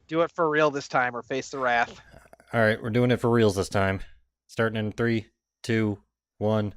Do it for real this time or face the wrath. All right, we're doing it for reals this time. Starting in 3, 2, 1.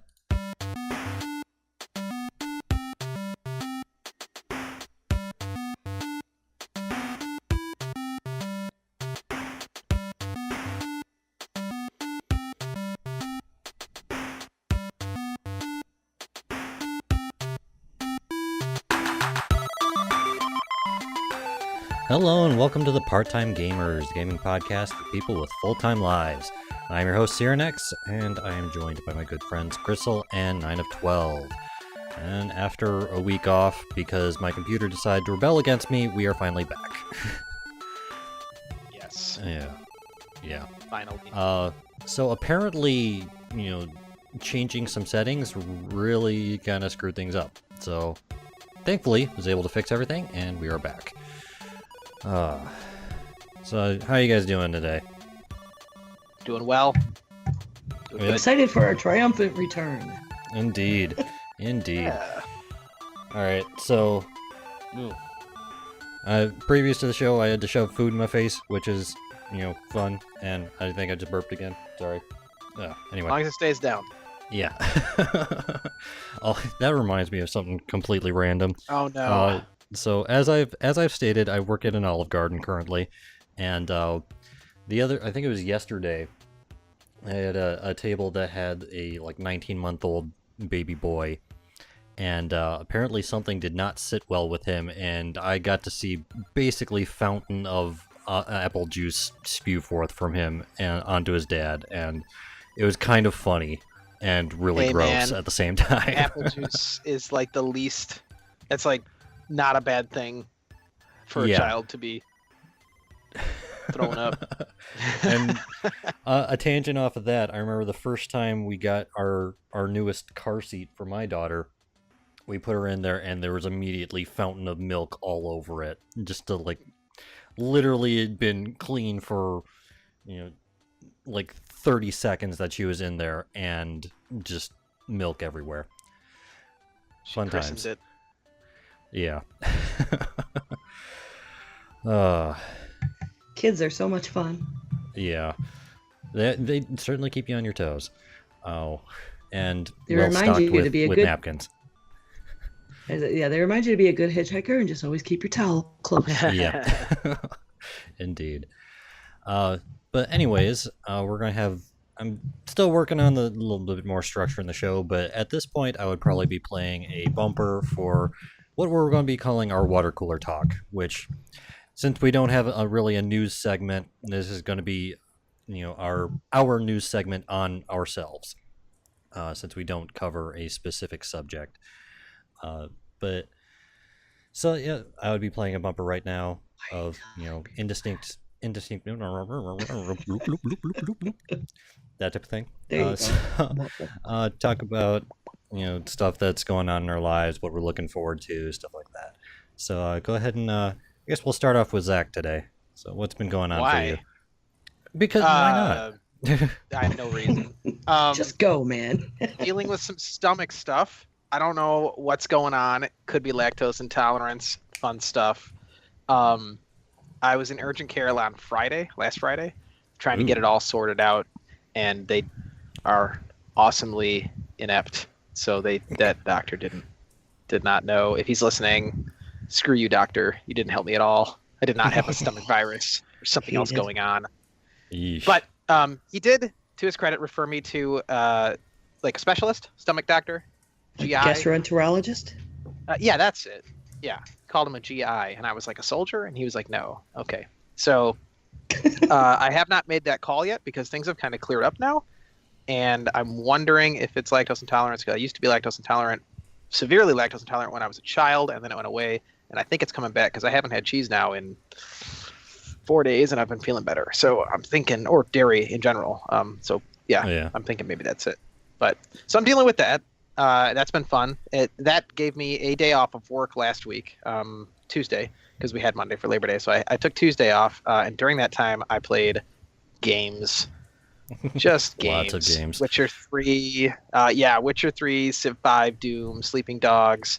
Hello and welcome to the Part-Time Gamers, gaming podcast for people with full-time lives. I'm your host, Cyrenex, and I am joined by my good friends Crystal and 9 of 12. And after a week off, because my computer decided to rebel against me, we are finally back. Yes. Yeah. Finally. So apparently, changing some settings really kind of screwed things up. So, thankfully, I was able to fix everything, and we are back. So how are you guys doing today? Doing well. Doing good. Excited for our triumphant return. Indeed. Yeah. Alright, so previous to the show I had to shove food in my face, which is, fun, and I think I just burped again. Sorry. Anyway. As long as it stays down. Yeah. Oh, that reminds me of something completely random. Oh no. So as I've stated, I work at an Olive Garden currently, and I think it was yesterday, I had a table that had a 19-month-old baby boy, and apparently something did not sit well with him, and I got to see basically fountain of apple juice spew forth from him and onto his dad, and it was kind of funny and really gross at the same time. Apple juice is the least. It's not a bad thing for a child to be thrown up. And a tangent off of that, I remember the first time we got our newest car seat for my daughter, we put her in there and there was immediately fountain of milk all over it. Just to literally had been clean for 30 seconds that she was in there and just milk everywhere. Fun times. It. Yeah. Kids are so much fun. Yeah. They certainly keep you on your toes. Oh, and they well remind stocked you with, to be a with good napkins. Yeah, they remind you to be a good hitchhiker and just always keep your towel close. Yeah. Indeed. But anyways, we're gonna have. I'm still working on the little bit more structure in the show, but at this point, I would probably be playing a bumper for what we're going to be calling our water cooler talk, which, since we don't have really a news segment, this is going to be, our news segment on ourselves, since we don't cover a specific subject. But so yeah, I would be playing a bumper right now of indistinct that type of thing. Talk about stuff that's going on in our lives, what we're looking forward to, stuff like that. So go ahead and I guess we'll start off with Zach today. So what's been going on for you? Because why not? I have no reason. Just go, man. Dealing with some stomach stuff. I don't know what's going on. It could be lactose intolerance. Fun stuff. I was in urgent care last Friday, trying to get it all sorted out, and they are awesomely inept. So that doctor did not know. If he's listening, screw you, doctor. You didn't help me at all. I did not have a stomach virus or something else going on. Yeesh. But he did, to his credit, refer me to a specialist, stomach doctor, GI. Gastroenterologist? Yeah, that's it. Yeah, called him a GI, and I was like, a soldier? And he was like, no. Okay. So I have not made that call yet because things have kind of cleared up now. And I'm wondering if it's lactose intolerance, because I used to be lactose intolerant, severely lactose intolerant when I was a child, and then it went away. And I think it's coming back because I haven't had cheese now in 4 days, and I've been feeling better. So I'm thinking, or dairy in general. I'm thinking maybe that's it. But so I'm dealing with that. That's been fun. That gave me a day off of work last week, Tuesday, because we had Monday for Labor Day. So I took Tuesday off, and during that time I played games. Just games. Lots of games. Witcher 3, Civ 5, Doom, Sleeping Dogs,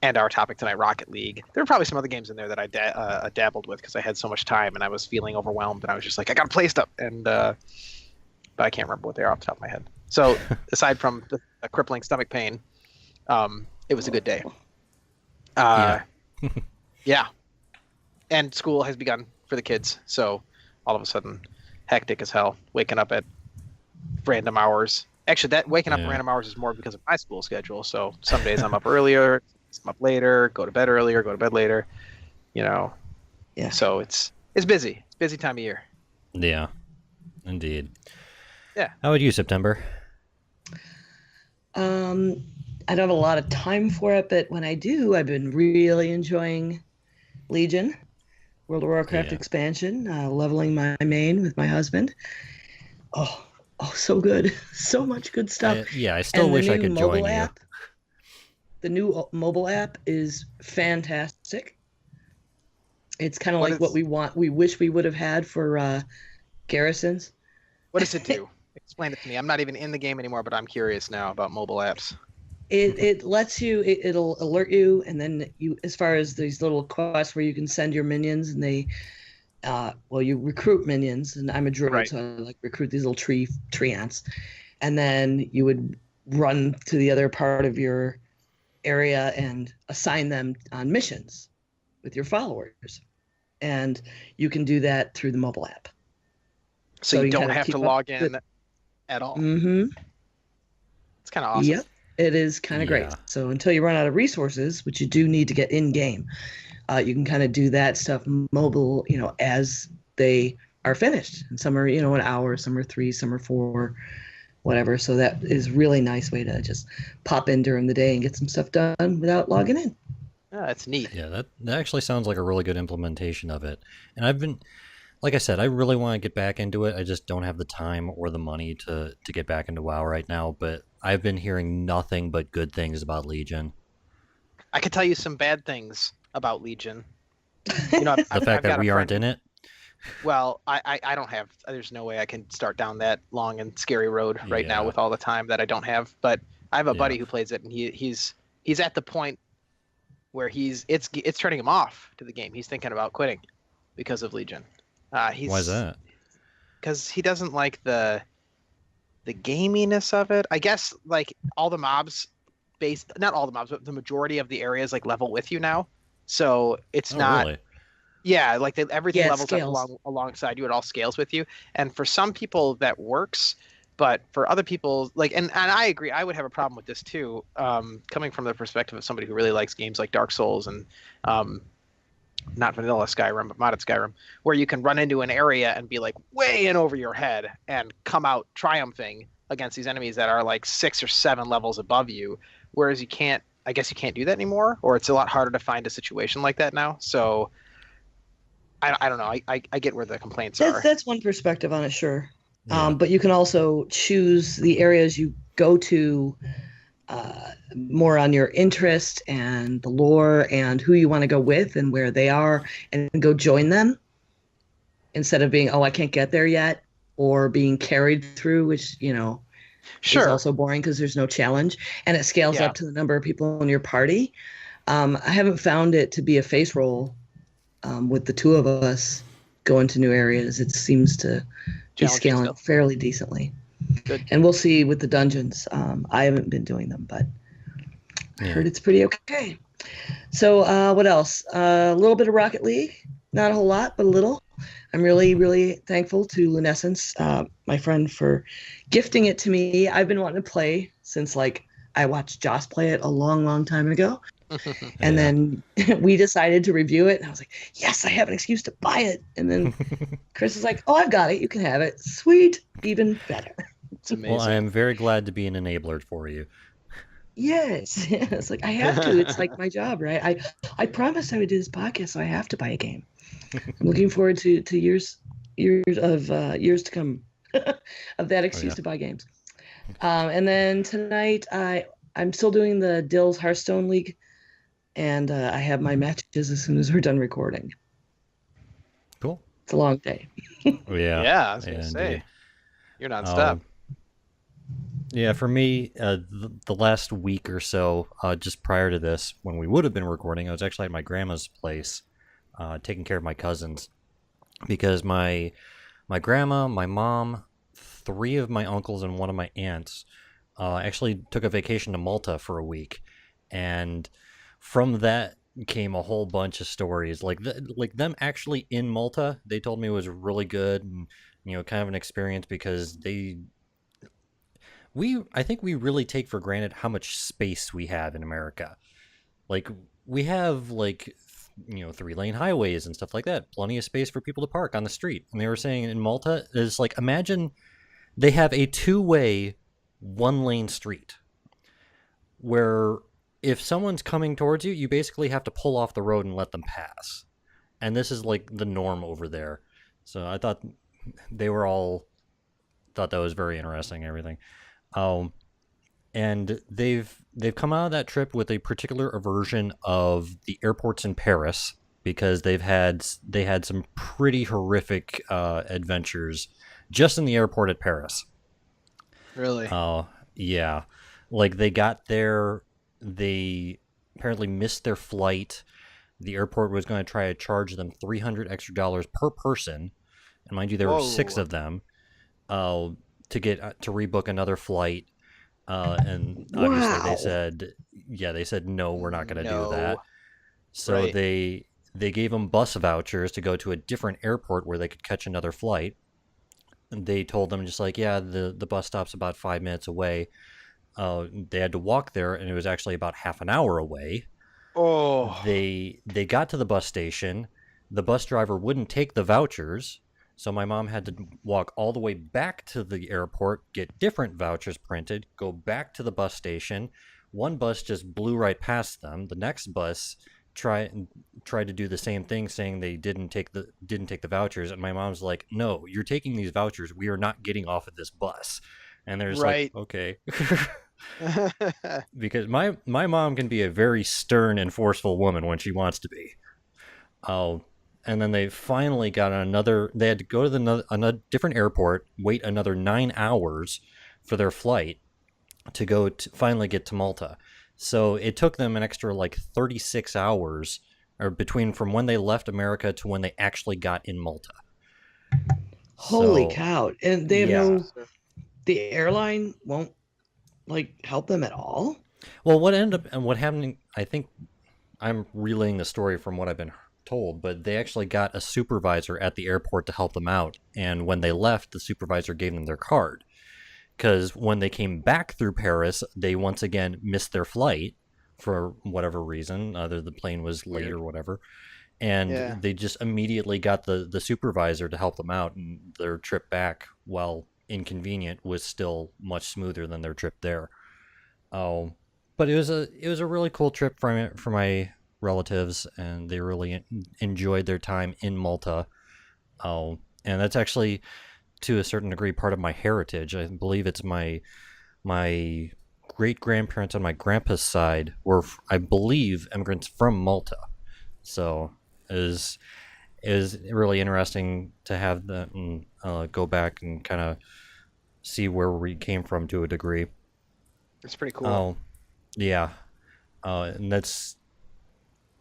and our topic tonight, Rocket League. There were probably some other games in there that I dabbled with because I had so much time and I was feeling overwhelmed, and I was just like, I gotta play stuff, and but I can't remember what they are off the top of my head. So aside from the crippling stomach pain, it was a good day. Yeah, and school has begun for the kids, so all of a sudden, hectic as hell. Waking up at random hours. Actually, that waking up at random hours is more because of my school schedule. So some days I'm up earlier, I'm up later, go to bed earlier, go to bed later. Yeah. So it's busy. It's a busy time of year. Yeah, indeed. Yeah. How about you, September? I don't have a lot of time for it, but when I do, I've been really enjoying Legion, World of Warcraft expansion, leveling my main with my husband. Oh, so good. So much good stuff. I still wish I could join you. The new mobile app is fantastic. It's kind of like what we wish we would have had for garrisons. What does it do? Explain it to me. I'm not even in the game anymore, but I'm curious now about mobile apps. It lets you, it'll alert you, and then you, as far as these little quests where you can send your minions, and they, you recruit minions, and I'm a druid, right. so I like recruit these little tree ants, and then you would run to the other part of your area and assign them on missions with your followers, and you can do that through the mobile app. So you don't have to log in at all. Mm-hmm. It's kind of awesome. Yep, it is kind of great. So until you run out of resources, which you do need to get in game, you can kind of do that stuff mobile, as they are finished. And some are, an hour, some are 3, some are 4, whatever. So that is really nice way to just pop in during the day and get some stuff done without logging in. Oh, that's neat. Yeah, that actually sounds like a really good implementation of it. And like I said, I really want to get back into it. I just don't have the time or the money to get back into WoW right now. But I've been hearing nothing but good things about Legion. I could tell you some bad things about Legion. The fact that we aren't in it? Well, I don't have... There's no way I can start down that long and scary road right now with all the time that I don't have. But I have a buddy who plays it, and he's at the point where it's turning him off to the game. He's thinking about quitting because of Legion. Why is that? Because he doesn't like the gaminess of it. I guess like all the mobs not all the mobs, but the majority of the areas like level with you now. So it's not really? Yeah, like everything levels up alongside you. It all scales with you. And for some people that works, but for other people, and I agree, I would have a problem with this too, coming from the perspective of somebody who really likes games like Dark Souls and not vanilla Skyrim, but modded Skyrim, where you can run into an area and be like way in over your head and come out triumphing against these enemies that are like 6 or 7 levels above you. Whereas I guess you can't do that anymore, or it's a lot harder to find a situation like that now. So I don't know. I get where the complaints are. That's one perspective on it, sure. Yeah. But you can also choose the areas you go to more on your interest and the lore and who you want to go with and where they are, and go join them instead of being, I can't get there yet, or being carried through, which, is also boring because there's no challenge, and it scales up to the number of people in your party. I haven't found it to be a face roll with the two of us going to new areas. It seems to be scaling fairly decently. Good. And we'll see with the dungeons. I haven't been doing them, but I heard it's pretty okay. So what else? A little bit of Rocket League. Not a whole lot, but a little. I'm really, really thankful to Lunescence, my friend, for gifting it to me. I've been wanting to play since I watched Joss play it a long, long time ago. And then we decided to review it, and I was like, yes, I have an excuse to buy it. And then Chris was like, I've got it. You can have it. Sweet. Even better. It's amazing. Well, I am very glad to be an enabler for you. Yes. It's like, I have to. It's like my job, right? I promised I would do this podcast, so I have to buy a game. I'm looking forward to years to come of that excuse to buy games. And then tonight, I'm still doing the Dill's Hearthstone League, and I have my matches as soon as we're done recording. Cool. It's a long day. Yeah. Yeah, I was going to say. You're nonstop. Yeah, for me, the last week or so, just prior to this, when we would have been recording, I was actually at my grandma's place, taking care of my cousins because my grandma, my mom, three of my uncles, and one of my aunts actually took a vacation to Malta for a week, and from that came a whole bunch of stories like them actually in Malta. They told me it was really good and kind of an experience because I think we really take for granted how much space we have in America. Like we have three-lane highways and stuff like that, plenty of space for people to park on the street. And they were saying in Malta is like imagine they have a two-way one-lane street where if someone's coming towards you, you basically have to pull off the road and let them pass. And this is like the norm over there. So I thought they were all thought that was very interesting and everything. Um, and they've come out of that trip with a particular aversion of the airports in Paris because they had some pretty horrific adventures just in the airport at Paris. Really? Yeah, like they got there, they apparently missed their flight. The airport was going to try to charge them $300 extra per person, and mind you, there were six Whoa. of them. Uh, to get to rebook another flight. And obviously Wow. they said no, we're not going to do No. that. So Right. they gave them bus vouchers to go to a different airport where they could catch another flight. And they told them just like, yeah, the bus stop's about 5 minutes away. They had to walk there, and it was actually about half an hour away. Oh. They got to the bus station. The bus driver wouldn't take the vouchers, so my mom had to walk all the way back to the airport, get different vouchers printed, go back to the bus station. One bus just blew right past them. The next bus tried to do the same thing, saying they didn't take the vouchers, and my mom's like, "No, you're taking these vouchers. We are not getting off of this bus." And they're just like, Right. "Okay." Because my mom can be a very stern and forceful woman when she wants to be. Oh, and then they finally got another. They had to go to another different airport, wait another 9 hours for their flight to go to finally get to Malta. So it took them an extra like 36 hours, or between from when they left America to when they actually got in Malta. Holy So cow. And they have yeah. the airline won't like help them at all? Well, what happened? I think I'm relaying the story from what I've been told, but they actually got a supervisor at the airport to help them out. And when they left, the supervisor gave them their card. Because when they came back through Paris, they once again missed their flight for whatever reason, either the plane was late Weird. or whatever. And Yeah. they just immediately got the supervisor to help them out. And their trip back, while inconvenient, was still much smoother than their trip there. Oh, but it was a really cool trip for my relatives, and they really enjoyed their time in Malta. Oh, and that's actually to a certain degree part of my heritage. I believe it's my great grandparents on my grandpa's side were, I believe, immigrants from Malta. So is really interesting to have that and go back and kind of see where we came from to a degree. It's pretty cool. Oh, yeah. And that's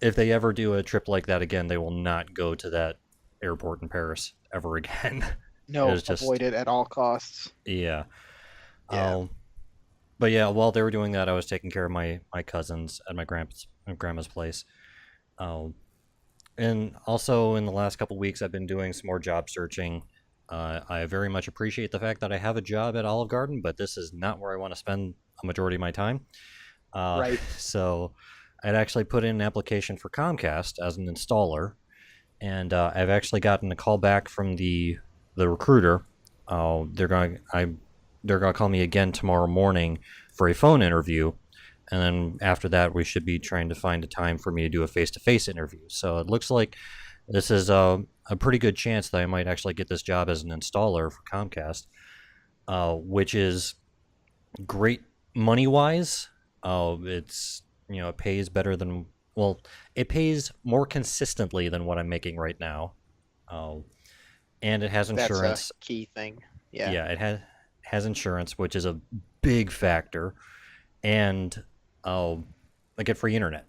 if they ever do a trip like that again, they will not go to that airport in Paris ever again. It No, was just avoid it at all costs. yeah. Yeah. Um, but yeah, while they were doing that, I was taking care of my cousins at my grandma's place. Um, and also in the last couple weeks, I've been doing some more job searching. I very much appreciate the fact that I have a job at Olive Garden, but this is not where I want to spend a majority of my time. Right. So I'd actually put in an application for Comcast as an installer, and I've actually gotten a call back from the recruiter. They're going to call me again tomorrow morning for a phone interview, and then after that, we should be trying to find a time for me to do a face-to-face interview. So it looks like this is a pretty good chance that I might actually get this job as an installer for Comcast, which is great money wise. It's it pays better than well, it pays more consistently than what I'm making right now, uh, and it has That's a insurance. key thing. Yeah. Yeah, it has insurance, which is a big factor, and I get free internet.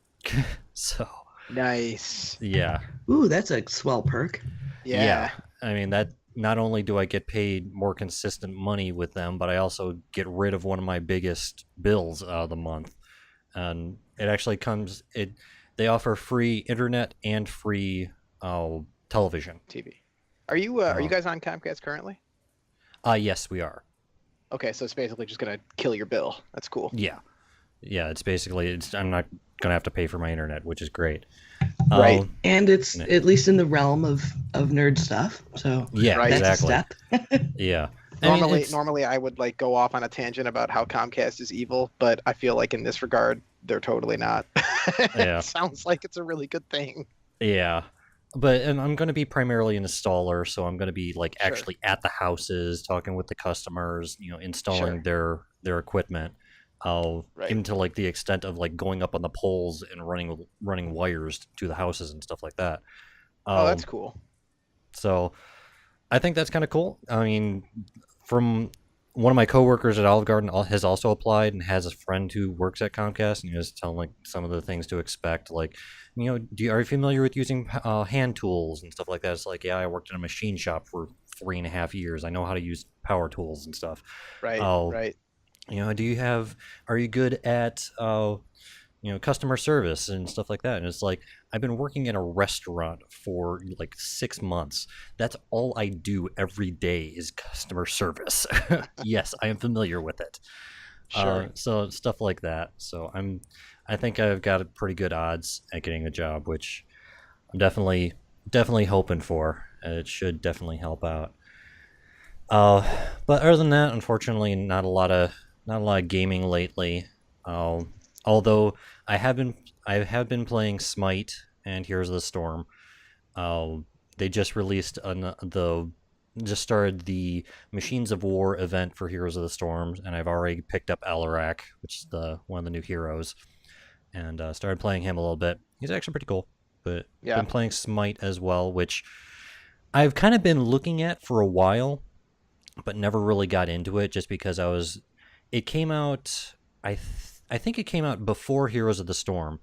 So Nice. yeah, Ooh, that's a swell perk. Yeah. I mean, that not only do I get paid more consistent money with them, but I also get rid of one of my biggest bills of the month. And it actually they offer free internet and free television. TV. Are you guys on Comcast currently? Yes, we are. Okay, so it's basically just gonna kill your bill. That's cool. Yeah. It's basically I'm not gonna have to pay for my internet, which is great. Right. And it's at least in the realm of nerd stuff. So yeah, Right. that's exactly. a step. Yeah. I mean, Normally I would like go off on a tangent about how Comcast is evil, but I feel like in this regard they're totally not. Yeah. It sounds like it's a really good thing. Yeah. But I'm going to be primarily an installer, so I'm going to be like Sure. actually at the houses, talking with the customers, installing their equipment. Right. Even to like the extent of like going up on the poles and running wires to the houses and stuff like that. Oh, that's cool. So I think that's kind of cool. I mean, from one of my coworkers at Olive Garden has also applied and has a friend who works at Comcast, and he was telling like some of the things to expect. Like, are you familiar with using hand tools and stuff like that? It's like, yeah, I worked in a machine shop for 3.5 years. I know how to use power tools and stuff. Right. Right. Are you good at customer service and stuff like that? And it's like, I've been working in a restaurant for like 6 months. That's all I do every day is customer service. Yes, I am familiar with it. Sure. So stuff like that. So I think I've got pretty good odds at getting a job, which I'm definitely hoping for. It should definitely help out. But other than that, unfortunately, not a lot of gaming lately. Although I have been playing Smite and Heroes of the Storm. They just released just started the Machines of War event for Heroes of the Storm, and I've already picked up Alarak, which is one of the new heroes, and started playing him a little bit. He's actually pretty cool. But Yeah. been playing Smite as well, which I've kind of been looking at for a while, but never really got into it just because it came out, I think it came out before Heroes of the Storm,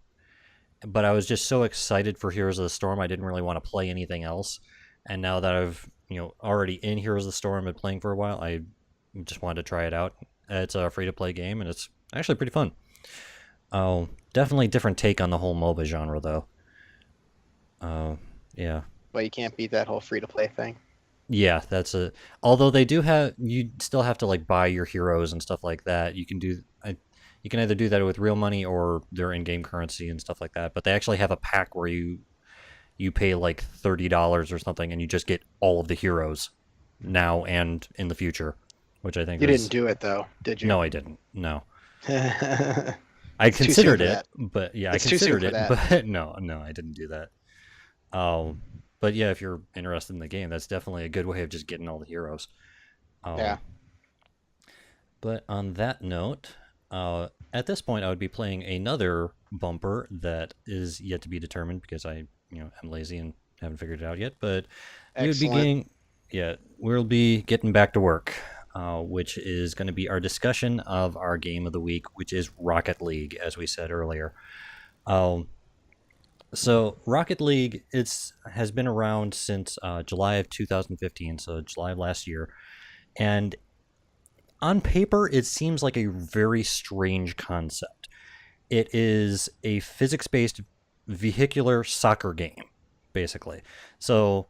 but I was just so excited for Heroes of the Storm, I didn't really want to play anything else. And now that I've, already in Heroes of the Storm and been playing for a while, I just wanted to try it out. It's a free-to-play game, and it's actually pretty fun. Definitely different take on the whole MOBA genre, though. Yeah. But you can't beat that whole free-to-play thing. Yeah, although you still have to like buy your heroes and stuff like that. You can either do that with real money or their in-game currency and stuff like that. But they actually have a pack where you pay like $30 or something, and you just get all of the heroes now and in the future, which I think You didn't do it though, did you? No, I didn't. No, I I It's too soon considered for it, that. but yeah, It's I too soon considered for it, that. but no, I didn't do that. But yeah, if you're interested in the game, that's definitely a good way of just getting all the heroes. Yeah. But on that note, at this point, I would be playing another bumper that is yet to be determined because I, am lazy and haven't figured it out yet. But Excellent. we'll be getting back to work, which is going to be our discussion of our game of the week, which is Rocket League, as we said earlier. So Rocket League has been around since July of 2015, so July of last year, and on paper it seems like a very strange concept. It is a physics-based vehicular soccer game, basically. So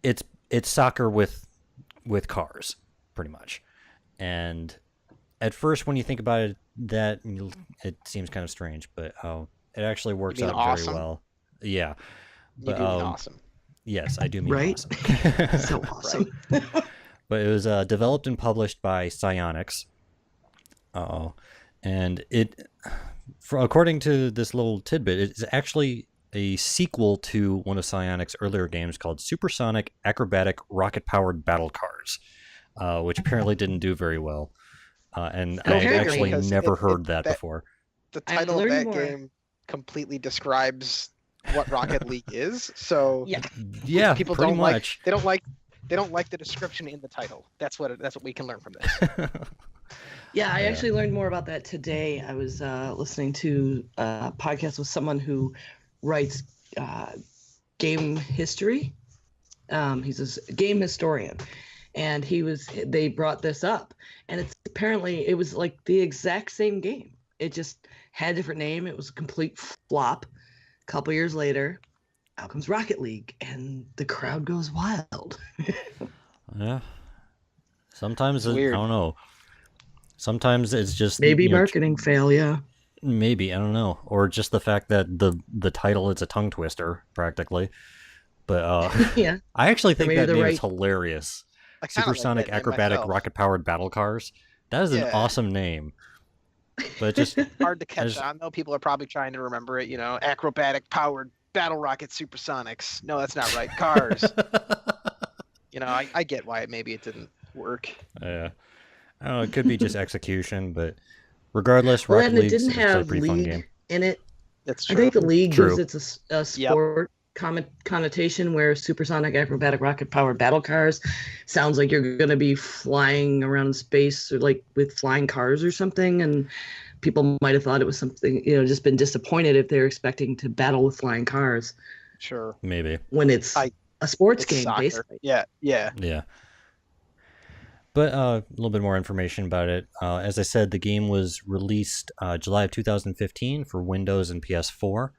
it's soccer with cars, pretty much. And at first, when you think about it, it seems kind of strange, but it actually works mean out awesome? very well. Yeah. You But do mean awesome. yes, I do mean Right? awesome. So awesome. But it was developed and published by Psyonix. And according to this little tidbit, it's actually a sequel to one of Psyonix's earlier games called Supersonic Acrobatic Rocket-Powered Battle Cars, which apparently didn't do very well. And I Apparently, actually because never heard that before. The I title of learned that more. game completely describes what Rocket League is. So Yeah. Yeah, people pretty don't much. like the description in the title. That's what we can learn from this. Yeah, I Yeah. actually learned more about that today. I was listening to a podcast with someone who writes uh, game history. He's a game historian, and they brought this up, and it's apparently it was like the exact same game. It just had a different name. It was a complete flop. A couple years later, out comes Rocket League, and the crowd goes wild. Yeah. Sometimes It's I weird. don't know. Sometimes it's just Maybe marketing fail, yeah. maybe I don't know, or just the fact that the title is a tongue twister practically. But Yeah, I actually or think maybe that the name is right. hilarious. I kind of like Supersonic that name acrobatic myself. rocket powered battle cars. That is an Yeah, awesome name. But just hard to catch as on though. People are probably trying to remember it. Acrobatic powered battle rocket supersonics. No, that's not right. Cars. I get why maybe it didn't work. yeah, I don't know. It could be just execution, but regardless, Well, Rocket and it League's didn't is still a have pretty fun game. league in it. That's I true. think the league gives True. it a Yep. sport connotation where supersonic acrobatic rocket powered battle cars sounds like you're going to be flying around space or like with flying cars or something. And people might have thought it was something, just been disappointed if they're expecting to battle with flying cars Sure. Maybe. when it's I- a sports It's game, soccer. basically. Yeah. Yeah. But a little bit more information about it. As I said, the game was released July of 2015 for Windows and PS4.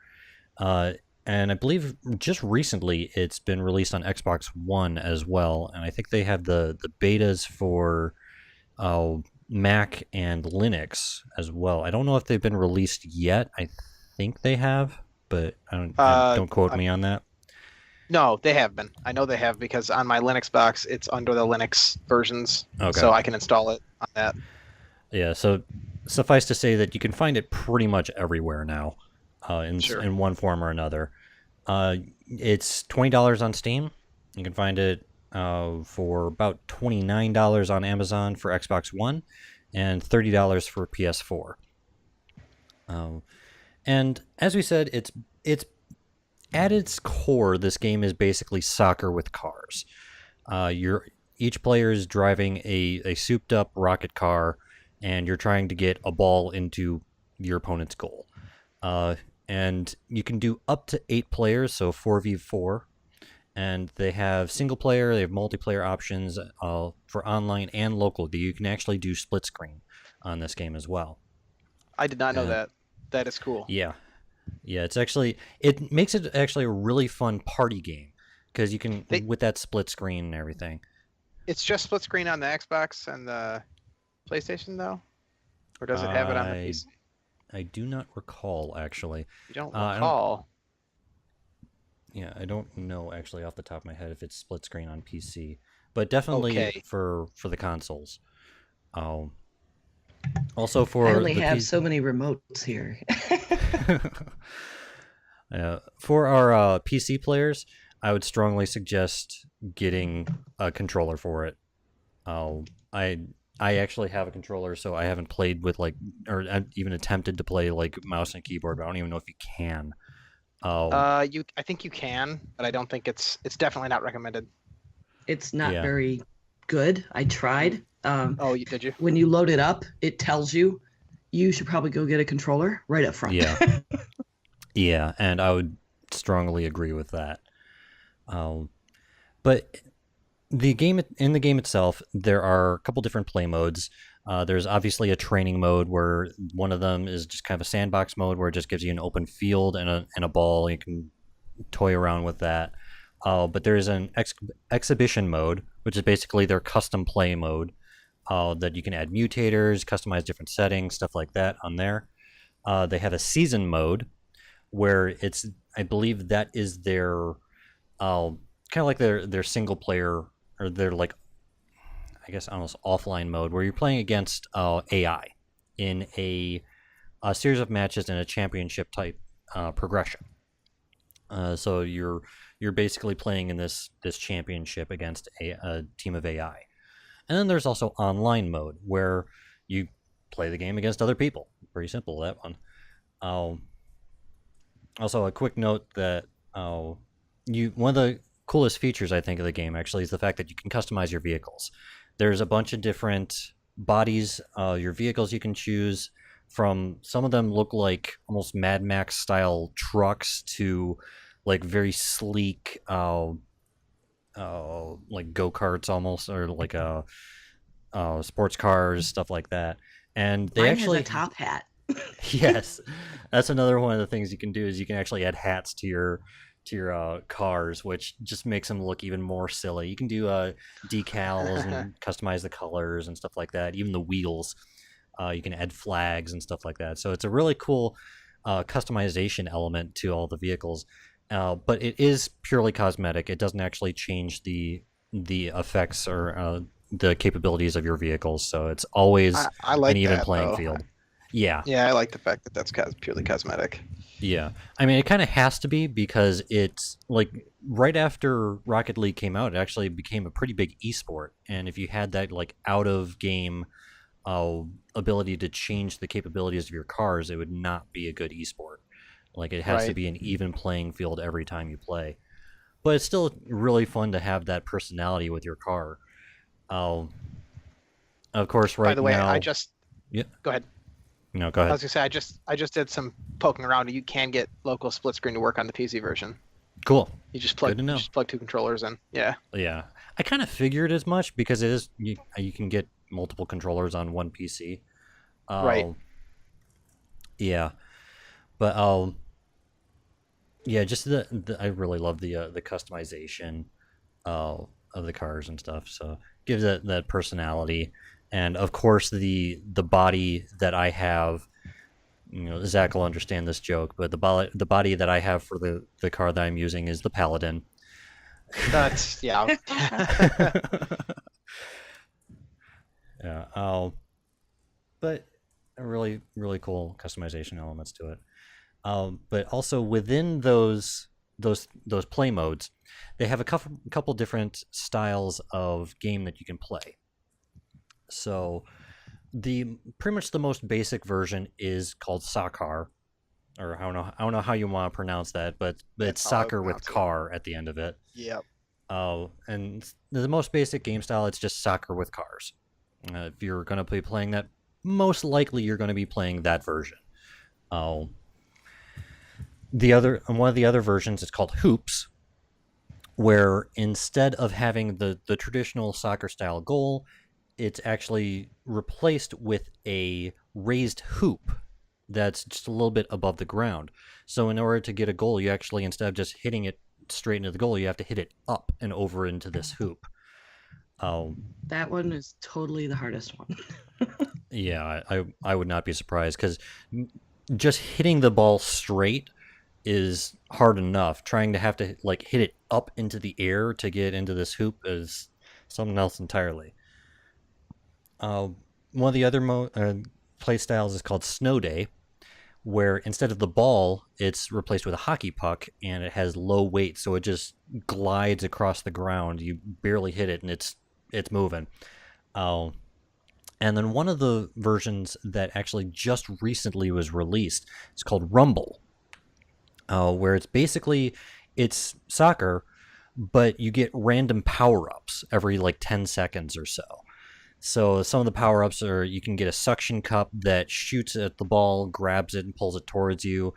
And I believe just recently it's been released on Xbox One as well. And I think they have the betas for Mac and Linux as well. I don't know if they've been released yet. I think they have, but don't quote me on that. No, they have been. I know they have because on my Linux box, it's under the Linux versions, Okay. so I can install it on that. Yeah, so suffice to say that you can find it pretty much everywhere now, Sure. in one form or another. It's $20 on Steam. You can find it for about $29 on Amazon for Xbox One, and $30 for PS4. And as we said, it's at its core, this game is basically soccer with cars. Each player is driving a souped up rocket car, and you're trying to get a ball into your opponent's goal. And you can do up to 8 players, so 4v4. And they have single player, they have multiplayer options for online and local. You can actually do split screen on this game as well. I did not know Yeah. that. That is cool. Yeah. It makes it actually a really fun party game because you can, with that split screen and everything. It's just split screen on the Xbox and the PlayStation, though? Or does it have it on the PC? I do not recall, actually. You don't I recall? I don't know actually off the top of my head if it's split screen on PC, but definitely Okay. for the consoles. Also for I only the have so many remotes here. For our PC players, I would strongly suggest getting a controller for it. I actually have a controller, so I haven't played with or even attempted to play mouse and keyboard. But I don't even know if you can. I think you can, but I don't think it's definitely not recommended. It's not Yeah. very good. I tried. Did you? When you load it up, it tells you should probably go get a controller right up front. Yeah. Yeah, and I would strongly agree with that. But in the game itself, there are a couple different play modes. There's obviously a training mode where one of them is just kind of a sandbox mode where it just gives you an open field and a ball. You can toy around with that. But there's an exhibition mode, which is basically their custom play mode that you can add mutators, customize different settings, stuff like that on there. They have a season mode where I believe that is their kind of like their single player or their I guess almost offline mode where you're playing against AI in a series of matches in a championship type progression. So you're basically playing in this championship against a team of AI. And then there's also online mode where you play the game against other people. Pretty simple, that one. Also, a quick note that one of the coolest features I think of the game actually is the fact that you can customize your vehicles. There's a bunch of different bodies, your vehicles you can choose from. Some of them look like almost Mad Max style trucks to like very sleek, like go karts almost, or like sports cars, stuff like that. And they Mine has a actually, top hat. yes, that's another one of the things you can do is you can actually add hats to your cars, which just makes them look even more silly. You can do decals and customize the colors and stuff like that. Even the wheels, you can add flags and stuff like that. So it's a really cool customization element to all the vehicles. But it is purely cosmetic. It doesn't actually change the effects or the capabilities of your vehicles. So it's always I an like even that playing though. field. Yeah, Yeah, I like the fact that that's purely cosmetic. yeah. I mean, it kind of has to be because it's like right after Rocket League came out, it actually became a pretty big esport. And if you had that like out of game uh, ability to change the capabilities of your cars, it would not be a good esport. Like it has to Right. be an even playing field every time you play. But it's still really fun to have that personality with your car. Uh, of course, By right the way, now, yeah, go ahead. no, go I ahead. was gonna say I just did some poking around. You can get local split screen to work on the PC version. Cool, You good to know. just plug two controllers in. Yeah. Yeah, I kind of figured as much because it is you can get multiple controllers on one PC. Right. Uh, yeah, but yeah, just I really love the customization uh, of the cars and stuff. So gives it that personality, and of course the body that I have. You know, Zach will understand this joke, but the body that I have for the car that I'm using is the Paladin. That's yeah. Yeah. But a really cool customization elements to it. But also within those play modes, they have a couple different styles of game that you can play. So the pretty much the most basic version is called Sakar, or I don't know how you want to pronounce that, but it's That's how I would soccer with pronounce it. car at the end of it. Yep. And the most basic game style, it's just soccer with cars. If you're going to be playing that, most likely you're going to be playing that version. Uh, one of the other versions is called Hoops, where instead of having the traditional soccer style goal, it's actually replaced with a raised hoop that's just a little bit above the ground. So in order to get a goal, you actually, instead of just hitting it straight into the goal, you have to hit it up and over into this hoop. That one is totally the hardest one. Yeah, I would not be surprised because just hitting the ball straight is hard enough. Trying to have to like hit it up into the air to get into this hoop is something else entirely. One of the other play styles is called Snow Day, where instead of the ball, it's replaced with a hockey puck, and it has low weight, so it just glides across the ground. You barely hit it, and it's moving. Uh, and then one of the versions that actually just recently was released is called Rumble, where it's soccer, but you get random power ups every like 10 seconds or so. So some of the power ups are you can get a suction cup that shoots at the ball, grabs it, and pulls it towards you.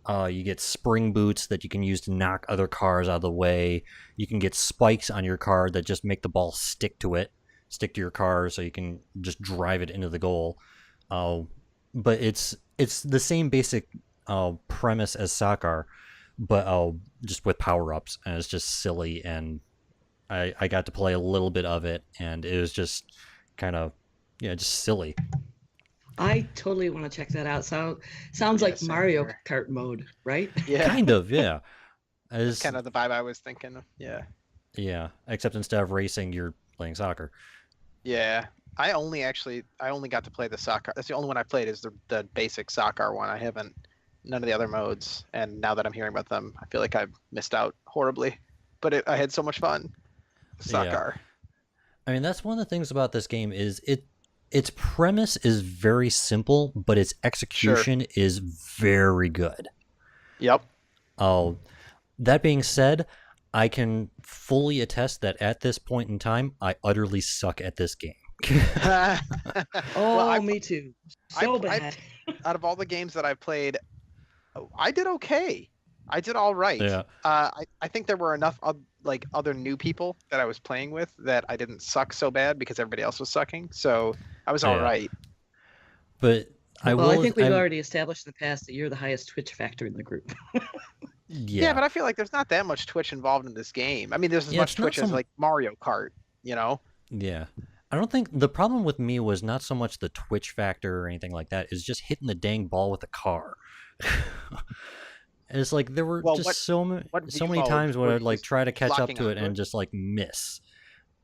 You get spring boots that you can use to knock other cars out of the way. You can get spikes on your car that just make the ball stick to your car, so you can just drive it into the goal. Uh, but it's the same basic premise as soccer, but just with power ups, and it's just silly. And I got to play a little bit of it, and it was just kind of just silly. I totally want to check that out. Sounds Yeah, like same Mario here. Kart mode, right? Yeah. Kind of, yeah. That's As kind of the vibe I was thinking. Yeah. Yeah, except instead of racing, you're playing soccer. Yeah. I only got to play the soccer. That's the only one I played is the basic soccer one. I haven't none of the other modes. And now that I'm hearing about them, I feel like I've missed out horribly. But I had so much fun. Yeah, Soccer. I mean that's one of the things about this game is its premise is very simple, but its Sure. execution is very good. Yep. Oh, that being said, I can fully attest that at this point in time, I utterly suck at this game. Oh, me too. So bad. Out of all the games that I've played, I did okay. I did all right. Yeah. I think there were enough like other new people that I was playing with that I didn't suck so bad because everybody else was sucking. So I was all right. But I think we've already established in the past that you're the highest Twitch factor in the group. Yeah, but I feel like there's not that much Twitch involved in this game. I mean, there's as much Twitch as like Mario Kart, you know? Yeah. I don't think the problem with me was not so much the Twitch factor or anything like that. It's just hitting the dang ball with a car. It's like there were so many times when I'd like try to catch up to it and just like miss.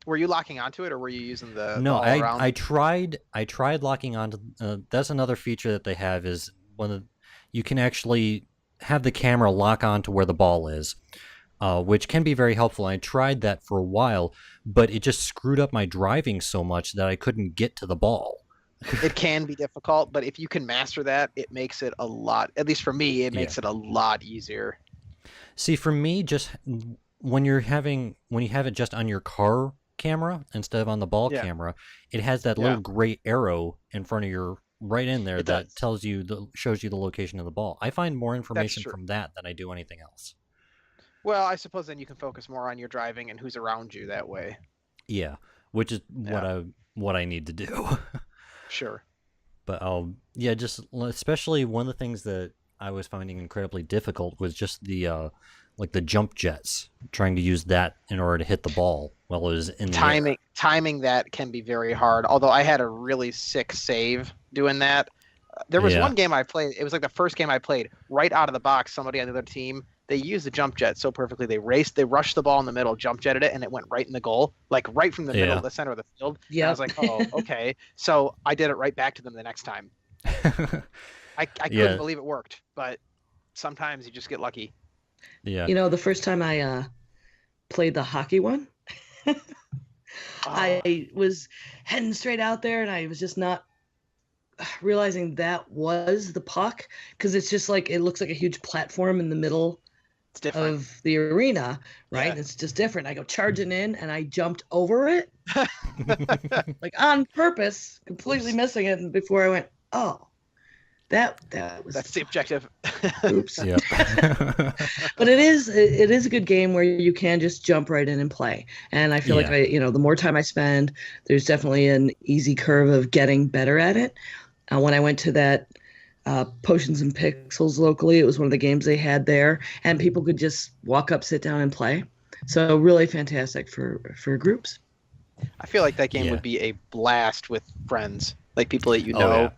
Were you locking onto it, or were you using the? No, I tried locking onto. That's another feature that they have is you can actually have the camera lock onto where the ball is, which can be very helpful. I tried that for a while, but it just screwed up my driving so much that I couldn't get to the ball. It can be difficult, but if you can master that, it makes it a lot, at least for me, it makes it a lot easier. See, for me, just when you have it just on your car camera instead of on the ball camera, it has that little gray arrow in front of your right in there that shows you the location of the ball. I find more information from that than I do anything else. Well, I suppose then you can focus more on your driving and who's around you that way. Yeah, which is what I need to do. Sure. But just especially one of the things that I was finding incredibly difficult was just the like the jump jets, trying to use that in order to hit the ball while it was in the air. Timing that can be very hard. Although I had a really sick save doing that. There was one game I played. It was like the first game I played. Right out of the box, somebody on the other team, they used the jump jet so perfectly. They rushed the ball in the middle, jump jetted it, and it went right in the goal, like right from the middle of the center of the field. Yeah, I was like, oh, okay. So I did it right back to them the next time. I couldn't believe it worked, but sometimes you just get lucky. Yeah. You know, the first time I played the hockey one, I was heading straight out there, and I was just not realizing that was the puck, because it's just like, it looks like a huge platform in the middle of the arena, right? Yeah. It's just different. I go charging in, and I jumped over it, like on purpose, completely missing it. And before I went, oh, that's the objective. Oops. Yeah. But it is a good game where you can just jump right in and play. And I feel like the more time I spend, there's definitely an easy curve of getting better at it. When I went to that Potions and Pixels locally, it was one of the games they had there, and people could just walk up, sit down, and play. So really fantastic for groups. I feel like that game would be a blast with friends, like people that you know. Oh, yeah.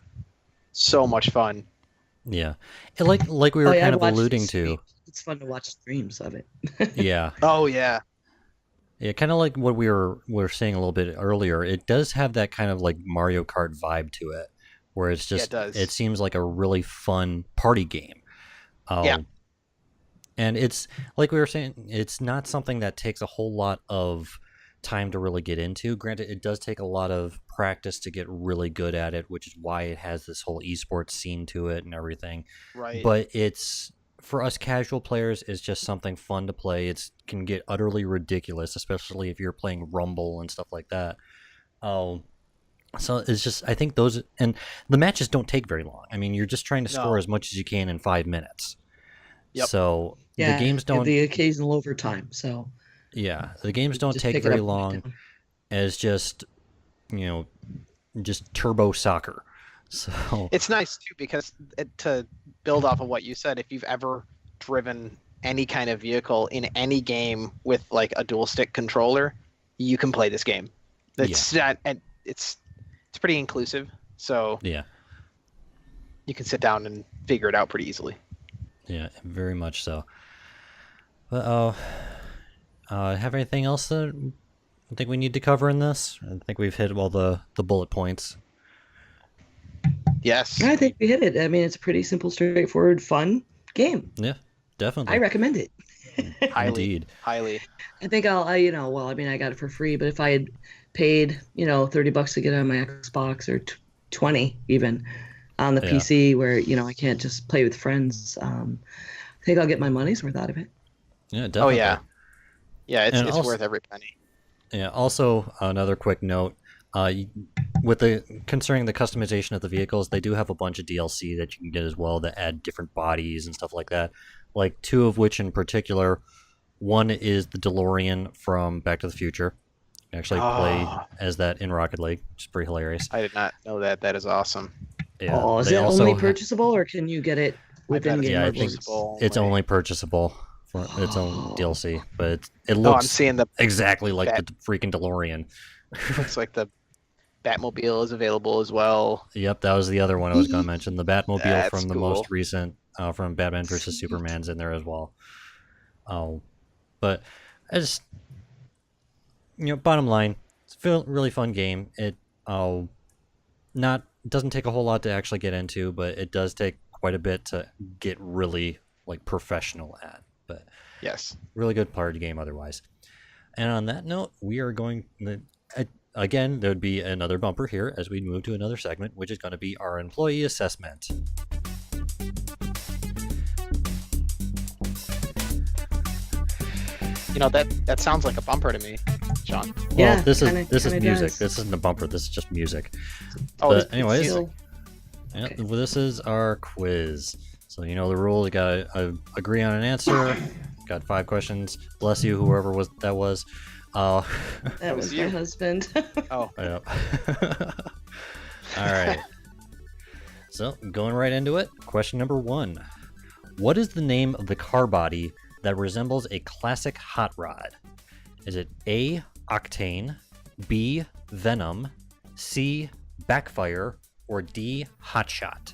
So much fun. Yeah, and like we were kind of alluding to. It's fun to watch streams of it. Yeah. Oh yeah. Yeah, kind of like what we were saying a little bit earlier. It does have that kind of like Mario Kart vibe to it, where it's just it seems like a really fun party game. And it's like we were saying, it's not something that takes a whole lot of time to really get into. Granted, it does take a lot of practice to get really good at it, which is why it has this whole esports scene to it and everything. Right. But it's, for us casual players, it's just something fun to play. It can get utterly ridiculous, especially if you're playing Rumble and stuff like that. So it's just, I think those, and the matches don't take very long. I mean, you're just trying to score as much as you can in 5 minutes. Yep. So the games don't, the occasional overtime. So yeah, the games don't take very long. As just, just turbo soccer. So it's nice too, because to build off of what you said, if you've ever driven any kind of vehicle in any game with like a dual stick controller, you can play this game. It's pretty inclusive, so you can sit down and figure it out pretty easily. Yeah, very much so. But have anything else that I think we need to cover in this? I think we've hit all the bullet points. Yes, I think we hit it. I mean, it's a pretty simple, straightforward, fun game. Yeah, definitely. I recommend it. Highly. I think I got it for free, but if I had paid, $30 to get it on my Xbox, or 20 even on the PC, where, I can't just play with friends, I think I'll get my money's worth out of it. Yeah, definitely. Oh, yeah. Yeah, it's worth every penny. Yeah, also, another quick note, With the concerning the customization of the vehicles, they do have a bunch of DLC that you can get as well that add different bodies and stuff like that. Like two of which in particular, one is the DeLorean from Back to the Future. You can actually play as that in Rocket League, which is pretty hilarious. I did not know that. That is awesome. Yeah, Oh, is they it also only purchasable, or can you get it within game? Yeah, I think it's only purchasable for its own DLC, but it looks I'm seeing the exactly like the freaking DeLorean. looks like the Batmobile is available as well. Yep, that was the other one I was going to mention. The Batmobile That's from the cool. most recent, from Batman vs Superman's in there as well. But as bottom line, it's a really fun game. It doesn't take a whole lot to actually get into, but it does take quite a bit to get really like professional at. But yes, really good party game otherwise. And on that note, we are going. Again, there would be another bumper here as we move to another segment, which is going to be our employee assessment. That sounds like a bumper to me, Sean. Well, Yeah, this is kinda music. does. This isn't a bumper. This is just music. Oh, But it's anyways, music. yeah, Okay. well, this is our quiz. So you know the rules. You got to agree on an answer. Got 5 questions. Bless you, whoever that was. That was my you. husband. Oh, Yeah. All right. So, going right into it. Question number 1. What is the name of the car body that resembles a classic hot rod? Is it A, Octane, B, Venom, C, Backfire, or D, Hotshot?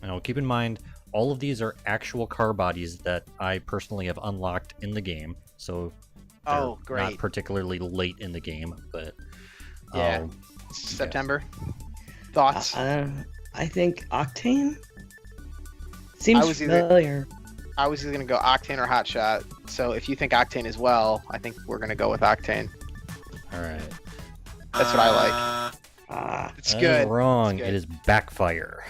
Now, keep in mind, all of these are actual car bodies that I personally have unlocked in the game, so they're great. not particularly late in the game, but Yeah. September. Thoughts? I think Octane seems I was either- familiar. I was either gonna go Octane or Hotshot. So if you think Octane as well, I think we're gonna go with Octane. all right. That's what I like. It's That is good. wrong. It's good. It is Backfire.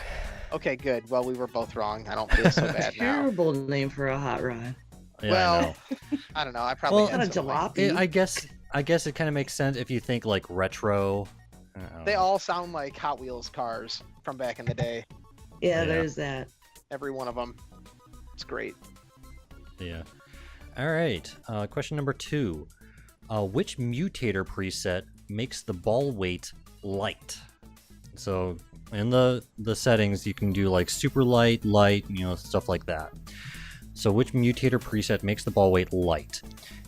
Okay, good. Well, we were both wrong. I don't feel so bad now. Terrible name for a hot rod. Yeah, Well, I know. I don't know. I probably Well, had Not a some, like- jalopy. I guess it kind of makes sense if you think like retro. I don't They know. all sound like Hot Wheels cars from back in the day. Yeah, Yeah. there's that. Every one of them. It's great. Yeah. All right. Question number 2. Which mutator preset makes the ball weight light? So in the settings, you can do like super light, stuff like that. So which mutator preset makes the ball weight light?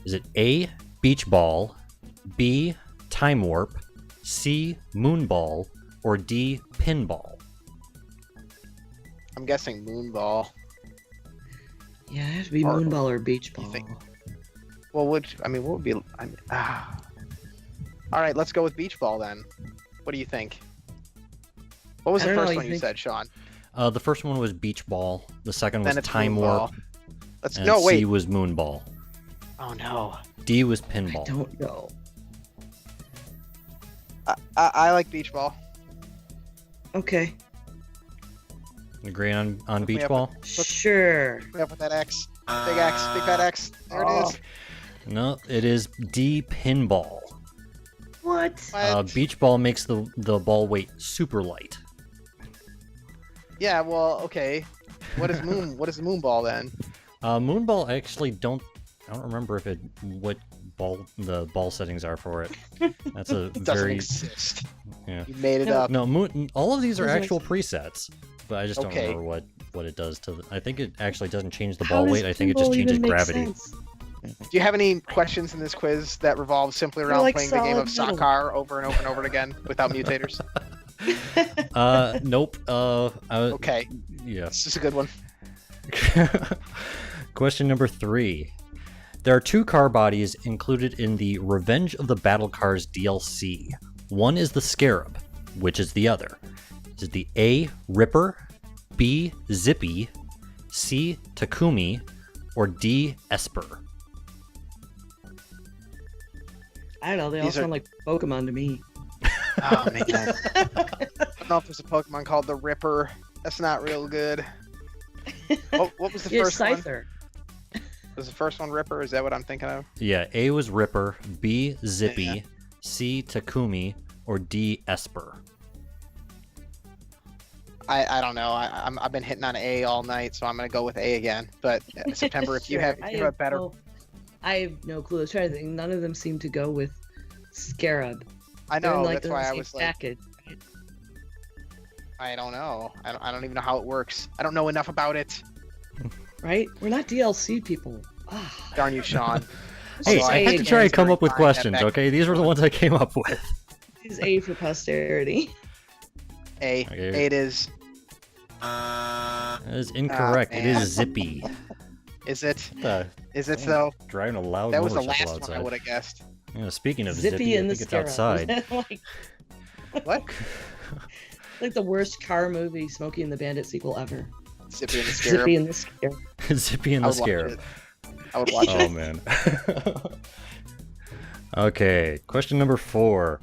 Is it A, beach ball, B, time warp, C, moonball, or D, pinball? I'm guessing Moonball. Yeah, it has to be Or- moonball or beach ball. think- Well, what would be? All right, let's go with Beach Ball then. What do you think? What was I the don't know, first you one you think- said, Sean? The first one was beach ball. The second was Then it's time Moonball. warp. Let's And no C wait. was moonball. Oh no. D was I pinball. don't know. I like Beach Ball. Okay, Agree on me beach up ball? sure. We have with that X. Big fat X. There it is. No, it is D pinball. What? What? Beach ball makes the ball weight super light. Yeah. Well, okay. What is the Moonball then? Moonball, I actually don't remember what the ball settings are for it. That's a It doesn't very exist. yeah. You made it No. up. No, all of these are Doesn't actual make presets, but I just don't Okay. remember what it does to. I think it actually doesn't change the How ball does weight. I think it just pinball changes even make gravity. sense? Do you have any questions in this quiz that revolve simply around like playing the game of solid metal. Soccer over and over and over again without mutators? Nope. Okay, Yeah. this is a good one. Question number 3. There are 2 car bodies included in the Revenge of the Battle Cars DLC. One is the Scarab. Which is the other? Is it the A, Ripper, B, Zippy, C, Takumi, or D, Esper? I don't know. They all These are- sound like Pokemon to me. Oh man. I don't know if there's a Pokemon called the Ripper. That's not real good. What was the You're first one? Scyther. Was the first one Ripper? Is that what I'm thinking of? Yeah, A was Ripper, B, Zippy, Yeah. C. Takumi, or D. Esper? I don't know. I've been hitting on A all night, so I'm gonna go with A again. But September, if you Sure. have a better, I have no clue. I was trying to think. None of them seem to go with Scarab. I They're in, know like, that's the why I same was like, package. I don't know. I don't even know how it works. I don't know enough about it. Right? We're not DLC people. Ah. Darn you, Sean. Hey, Although I had to again, try and come up with considering mine, that questions, back- okay? These were the ones I came up with. Is A for posterity. A. Okay. A it is. That is incorrect. It man. is Zippy. Is it? Uh, Is it though? driving a loud That was the motorcycle last one I outside. would have guessed. Yeah, speaking of Zippy Zippy, I and the think it's Scarab. outside. What? Like the worst car movie, Smokey and the Bandit sequel ever. Zippy and the Scarab. Zippy and the Scarab. Zippy and I the would watch Scarab. it. I would watch Oh it. man. Okay, question number 4.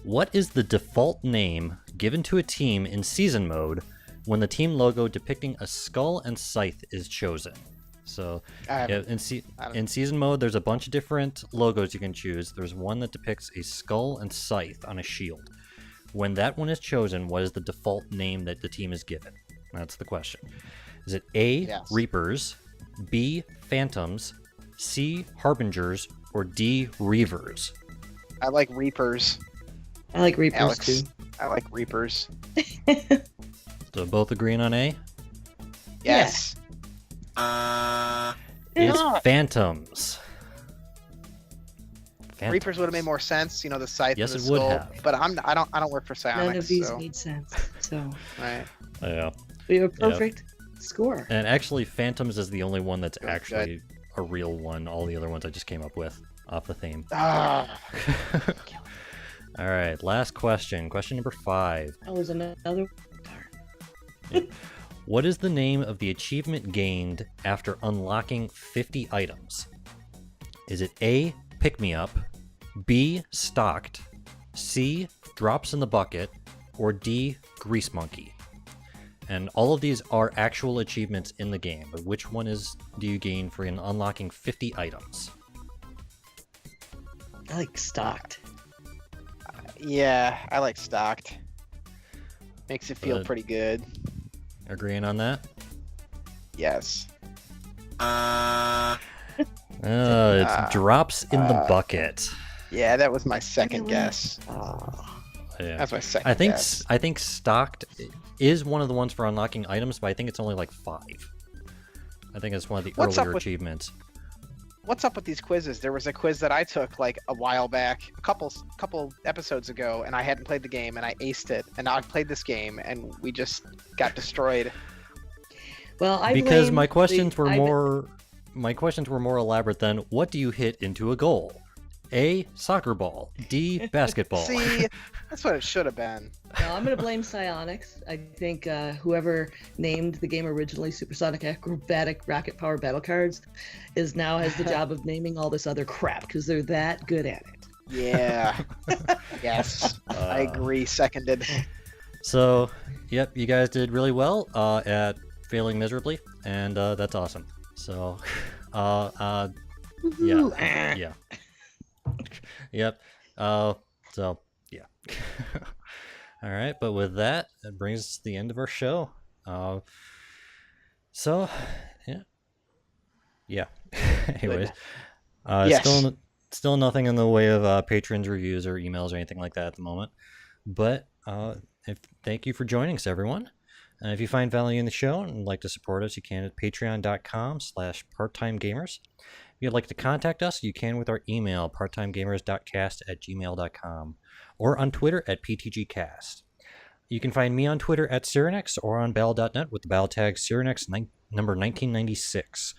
What is the default name given to a team in season mode when the team logo depicting a skull and scythe is chosen? So I yeah, haven't- I don't- in season mode, there's a bunch of different logos you can choose. There's one that depicts a skull and scythe on a shield. When that one is chosen, what is the default name that the team is given? That's the question. Is it A, Yes. Reapers, B, Phantoms, C, Harbingers, or D, Reavers? I like Reapers. I like Reapers Alex. too. I like Reapers. So both agreeing on A? Yes. It's Yeah. Phantoms. Reapers would have made more sense, you know, the scythe. Yes, and the it would skull. have. But I don't work for Psionics. None of these so, made sense. So right. Yeah. we have a perfect score. And actually, Phantoms is the only one that's Good. actually a real one. All the other ones I just came up with off the theme. Ah, All right, last question. Question number 5. Oh, there's another. What is the name of the achievement gained after unlocking 50 items? Is it A, Pick Me Up, B, Stocked, C, Drops in the Bucket, or D, Grease Monkey? And all of these are actual achievements in the game, but which one do you gain for unlocking 50 items? I like stocked. yeah, I like stocked. Makes it feel But- pretty good. Agreeing on that? Yes. It's Drops in the Bucket. Yeah, that was my second Really? guess. Yeah. That's my second I think guess. I think Stocked is one of the ones for unlocking items, but I think it's only like 5. I think it's one of the What's up earlier with- achievements. What's up with these quizzes? There was a quiz that I took like a while back, a couple episodes ago, and I hadn't played the game, and I aced it. And now I've played this game, and we just got destroyed. Well, I Because blame my questions the- were I- more elaborate than what do you hit into a goal? A, soccer ball. D, basketball. See, that's what it should have been. No, I'm going to blame Psionics. I think whoever named the game originally Supersonic Acrobatic Rocket Power Battle Cards now has the job of naming all this other crap because they're that good at it. Yeah. Yes. I agree. Seconded. So, yep, you guys did really well at failing miserably, and that's awesome. So, yeah, yeah, yep. So, yeah. All right, but with that, it brings us to the end of our show. So, yeah. Anyways, Yes. still nothing in the way of patrons, reviews, or emails or anything like that at the moment. But thank you for joining us, everyone. And if you find value in the show and would like to support us, you can at patreon.com/parttimegamers. If you'd like to contact us, you can with our email, parttimegamers.cast@gmail.com, or on Twitter at PTGcast. You can find me on Twitter at Cyrenex or on battle.net with the battle tag Cyrenex number 1996.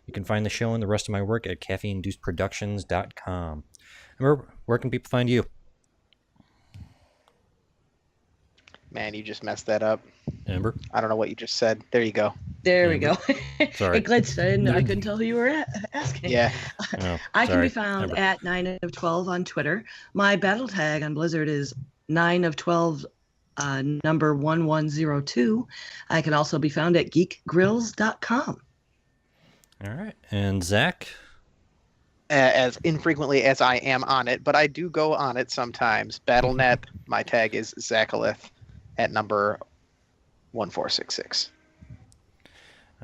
You can find the show and the rest of my work at caffeineinducedproductions.com. And where can people find you? Man, you just messed that up. Amber? I don't know what you just said. There you go. There we go. Sorry. It glitched. I couldn't tell who you were asking. Yeah. Oh, I can sorry, be found Amber. at 9 of 12 on Twitter. My battle tag on Blizzard is 9 of 12, number 1102. I can also be found at geekgrills.com. All right. And Zach? as infrequently as I am on it, but I do go on it sometimes. BattleNet, my tag is Zachalith at number 1466.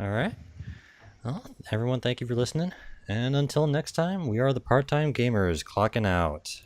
All right. Well, everyone, thank you for listening. And until next time, we are the Part-Time Gamers clocking out.